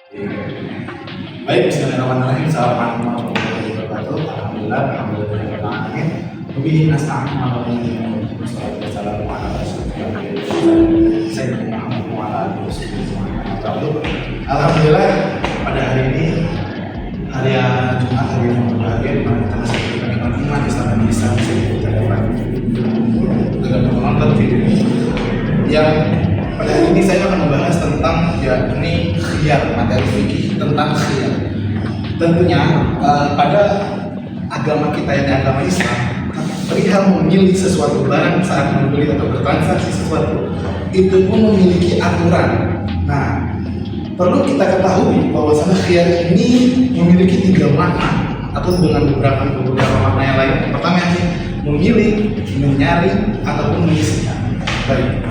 Baik, bismillahirrahmanirrahim. Assalamualaikum warahmatullahi wabarakatuh. Alhamdulillah. Lebih nasta'in wassalamu ala rasulillah Sayyidina Muhammad wa ala alihi wasallam. Alhamdulillah, pada hari ini hari Jumat, hari yang berbahagia, di mana kita masih diberikan iman Islam dan Islam sehingga kita dapat dengan menonton video ini. Yang pada hari ini saya akan membahas tentang yakni khiyar, materi fikih tentang khiyar. Tentunya pada agama kita yang agama Islam, perihal memilih sesuatu barang saat membeli atau bertransaksi sesuatu itu pun memiliki aturan. Nah, perlu kita ketahui bahwasanya khiyar ini memiliki 3 makna atau dengan beberapa makna yang lain. Pertama ini memilih, menyaring ataupun menyisihkan. Baik.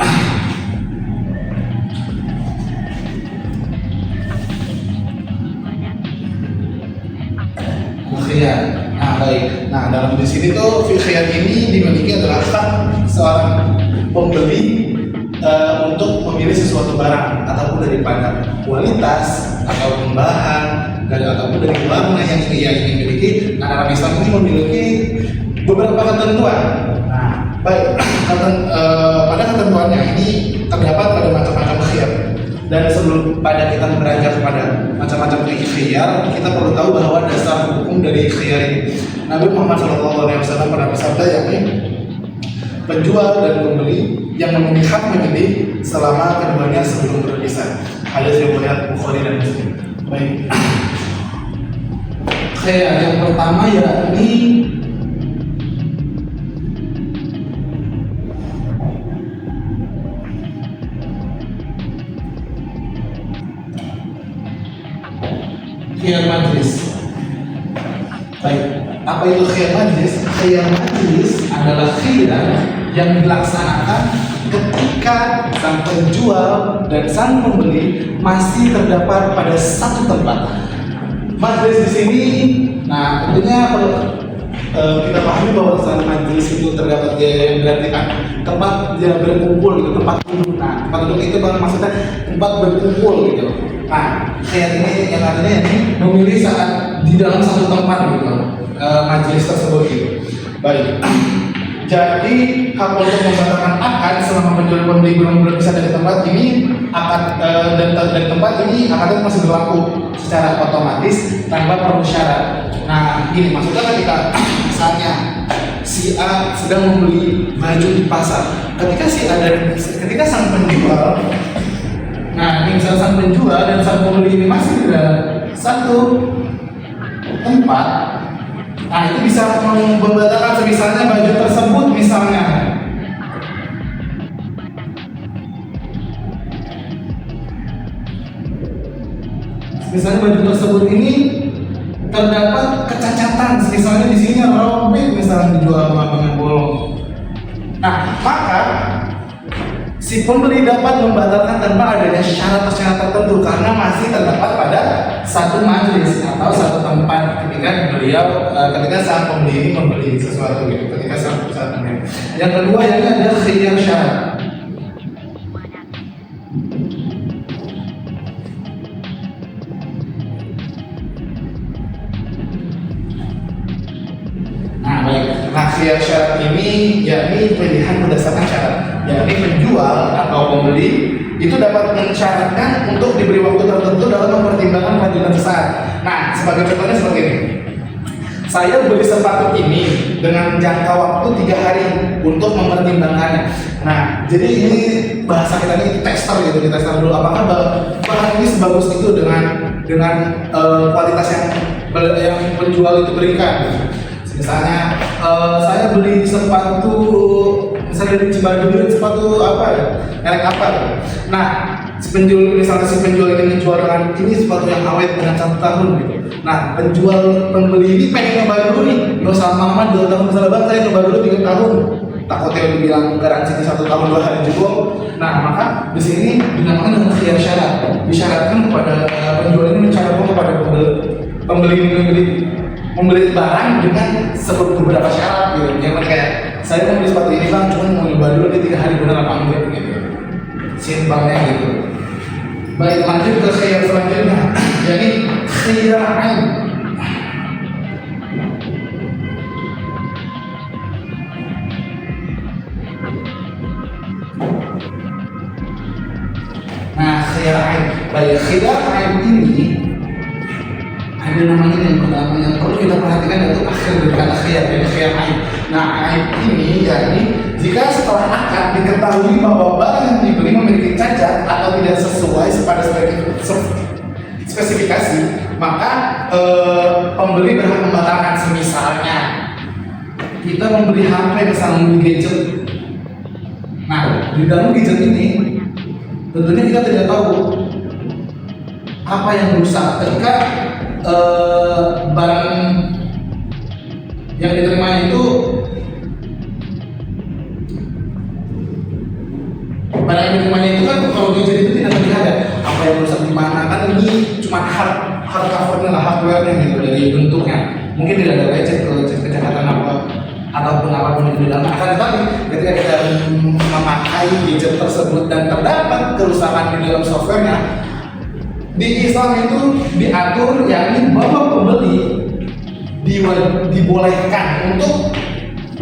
Khiyar. Nah, baik. Nah, dalam di sini tuh khiyar ini dimiliki adalah hak seorang pembeli untuk memilih sesuatu barang ataupun daripada kualitas atau bahan ataupun dari warna yang ia ingin miliki. Nah, dalam Islam ini memiliki beberapa ketentuan. Nah, baik. Pada ketentuannya ini terdapat pada macam-macam khiyar. Dan sebelum pada kita beranjak kepada macam-macam khiyar, kita perlu tahu bahwa dasar hukum dari khiyar ini. Nabi Muhammad SAW pernah bersabda, yakni penjual dan pembeli yang memiliki hak memilih selama keduanya sebelum berpisah. Hadis riwayat Bukhari dan Muslim. Baik. Khiyar yang pertama yakni khiyar majlis. Baik, apa itu khiyar majlis? Khiyar majlis adalah khiyar yang dilaksanakan ketika sang penjual dan sang pembeli masih terdapat pada satu tempat. Majlis di sini, nah tentunya kita pahami bahwa sang majlis itu terdapat yang berarti kan tempat dia berkumpul gitu, tempat duduk. Nah, tempat duduk itu maksudnya tempat berkumpul gitu. Nah, khiyar ini yang artinya ini memilih saat di dalam satu tempat gitu, majelis tersebut gitu. Baik. Jadi hak untuk membatalkan akad selama penjual pembeli belum berpisah dari tempat ini akad dan tempat ini akadnya masih berlaku secara otomatis tanpa perlu syarat. Nah, ini maksudnya ketika misalnya si A sedang membeli baju di pasar, ketika sang penjual, nah, ini misalnya sang penjual dan sang pembeli ini masih ada satu tempat, nah itu bisa membatalkan misalnya baju tersebut misalnya. Misalnya baju tersebut ini terdapat kecacatan, misalnya di sini robek misalnya dijual dengan bolong. Nah, maka si pembeli dapat membatalkan tanpa adanya syarat-syarat tertentu karena masih terdapat pada satu majelis atau satu tempat ketika sang pembeli ini membeli sesuatu gitu, ketika saat pembeli. Yang kedua yang ada khiyar syarat. Nah, baik. Nah, khiyar syarat ini yakni pilihan berdasarkan syarat. Yakni penjual atau pembeli itu dapat mensyaratkan untuk diberi waktu tertentu dalam mempertimbangkan kelanjutan sesaat. Nah, sebagai contohnya seperti ini. Saya beli sepatu ini dengan jangka waktu 3 hari untuk mempertimbangkannya. Nah, jadi ini bahasa kita ini tester gitu, kita tester dulu apakah bahan ini sebagus itu dengan kualitas yang penjual itu berikan. Misalnya saya beli sepatu misalnya dari Cibaduyut, sepatu apa ya, merek apa ya. Nah, si penjual ini menjual dengan ini sepatu yang awet dengan 1 tahun gitu. Nah, pembeli ini pengen nyoba dulu nih, nggak usah lama 2 tahun misalnya, bang saya nyoba dulu 3 tahun, takutnya dibilang garansi 1 tahun 2 hari juga. Nah, maka di sini dinamakan dengan khiyar syarat. Disyaratkan kepada penjual ini mensyaratkan kepada pembeli membeli barang dengan beberapa syarat gitu. Yang kayak saya mau beli sepatu ini bang, cuma mau nyoba dulu di 3 hari benar apa enggak gitu. Simpelnya gitu. Baik, lanjut ke khiyar selanjutnya. khiyar aib. Nah, khiyar aib. Baik, khiyar aib ini ada namanya yang pertama yang perlu kita perhatikan yaitu akhir dari kata khiyar, yaitu khiyar aib. Nah, aib ini yakni jika setelah akad diketahui bahwa barang yang dibeli memiliki cacat atau tidak sesuai pada spesifikasi, maka pembeli berhak membatalkan. Semisalnya kita membeli HP, misalnya membeli gadget. Nah, di dalam gadget ini tentunya kita tidak tahu apa yang rusak ketika barang yang diterima itu kan kalau gadget itu tidak terlihat ya apa yang rusak di mana, kan ini cuma hard covernya lah, hardware-nya gitu dari bentuknya. Mungkin tidak ada lecet kecacatan apa ataupun apapun itu di dalam. Akan tetapi ketika kita memakai gadget tersebut dan terdapat kerusakan di dalam softwarenya, di Islam itu diatur yakni bahwa pembeli dibolehkan untuk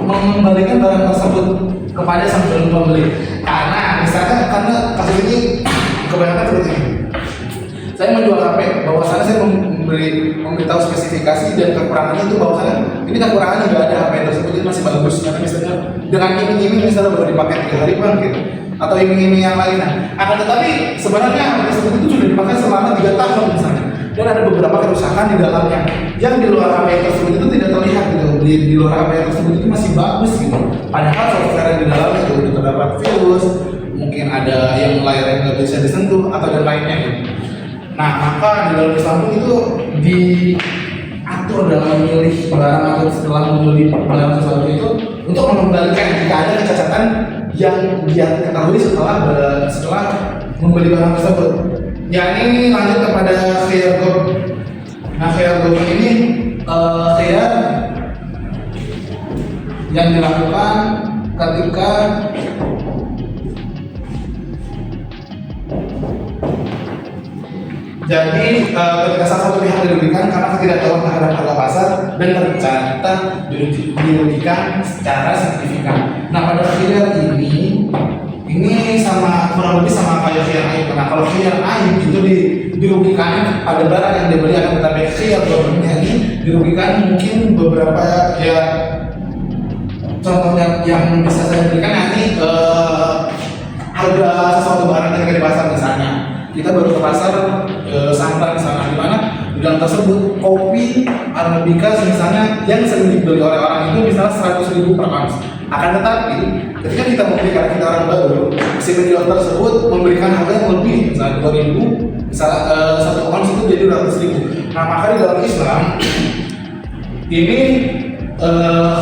mengembalikan barang tersebut kepada sang pembeli. Karena misalkan kasus ini kebanyakan seperti ini. Saya menjual HP, bahwasannya saya memberitahu spesifikasi dan kekurangannya itu bahwasannya ini kekurangannya nggak ada, HP tersebut itu masih bagus, karena misalnya dengan iming-iming misalnya baru dipakai 3 hari bang gitu, atau iming-iming yang lainnya. Akan tetapi sebenarnya HP tersebut itu sudah dipakai selama 3 tahun misalnya, dan ada beberapa kerusakan di dalamnya yang di luar HP tersebut itu tidak terlihat gitu. Di luar HP tersebut itu masih bagus gitu, padahal software yang di dalamnya itu sudah terdapat virus, mungkin ada yang layarnya nggak bisa disentuh atau dan lainnya gitu. Nah, maka di dalam Islam itu diatur dalam memilih barang atau setelah membeli barang sesuatu itu untuk mengembalikan jika ada kecacatan yang dia ketahui setelah membeli barang tersebut. Ya, ini lanjut kepada khiyar gob. Nah, khiyar gob ini khiyar yang dilakukan ketika ketika salah satu pihak dirugikan karena ketidaktahuan terhadap harga pasar dan ternyata dirugikan secara signifikan. Nah, pada khiyar ini kurang lebih sama kayak khiyar aib. Nah, kalau khiyar aib itu dirugikan pada barang yang dibeli, akan tetapi khiyar gobernya ini dirugikan mungkin beberapa ya. Contohnya yang bisa saya berikan nanti harga sesuatu barang ketika di pasar misalnya. Kita baru ke pasar santan misalnya, di mana di dalam tersebut kopi arabica misalnya yang sering dibeli oleh orang itu misalnya 100.000 per ounce. Akan tetapi ketika kita membeli, karena kita orang baru, si penjual tersebut memberikan harga yang lebih, misalnya 2.000, misalnya 1 ounce itu jadi 100.000. Nah, maka di dalam Islam ini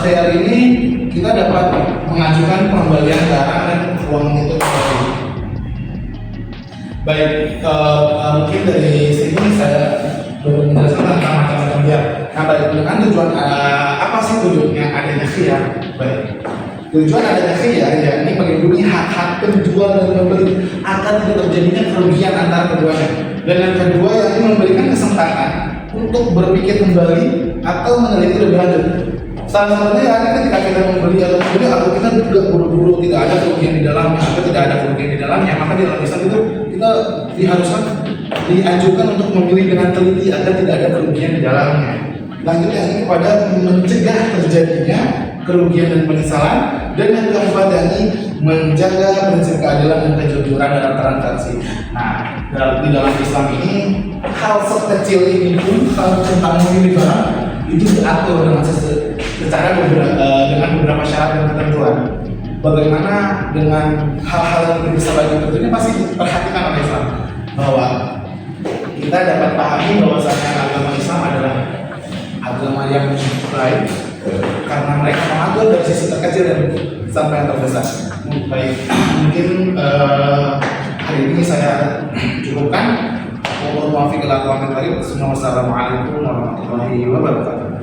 khiyar ini kita dapat mengajukan pengembalian barang dan uang itu kembali. Baik, mungkin dari sini saya belum menjelaskan tentang macam-macam khiyar. Nah, baik, dengan tujuan apa sih tujuannya adanya khiyar? Baik, tujuan adanya khiyar yakni melindungi hak-hak penjual dan pembeli agar tidak terjadinya kerugian antara keduanya. Dan yang kedua yakni memberikan kesempatan untuk berpikir kembali atau meneliti lebih lanjut. Salah satunya yakni ketika kita membeli atau membeli atau kita juga buru-buru tidak ada kerugian di dalamnya atau tidak ada kerugian di dalamnya, maka di dalam Islam itu kita diharuskan dianjurkan untuk memilih dengan teliti agar tidak ada kerugian di dalamnya. Lanjutnya ini kepada mencegah terjadinya kerugian dan penyesalan, dan yang keempat yakni menjaga prinsip keadilan dan kejujuran dalam transaksi. Nah, di dalam Islam ini hal sekecil ini pun, hal tentang memilih barang itu diatur dengan beberapa syarat dan ketentuan. Bagaimana dengan hal-hal yang bisa bagi tentunya pasti diperhatikan oleh Islam, bahwa kita dapat pahami bahwasanya agama Islam adalah agama yang baik karena mereka mengatur dari sisi terkecil dan sampai yang terbesar. Baik, mungkin hari ini saya cukupkan. Wassalamualaikum warahmatullahi wabarakatuh.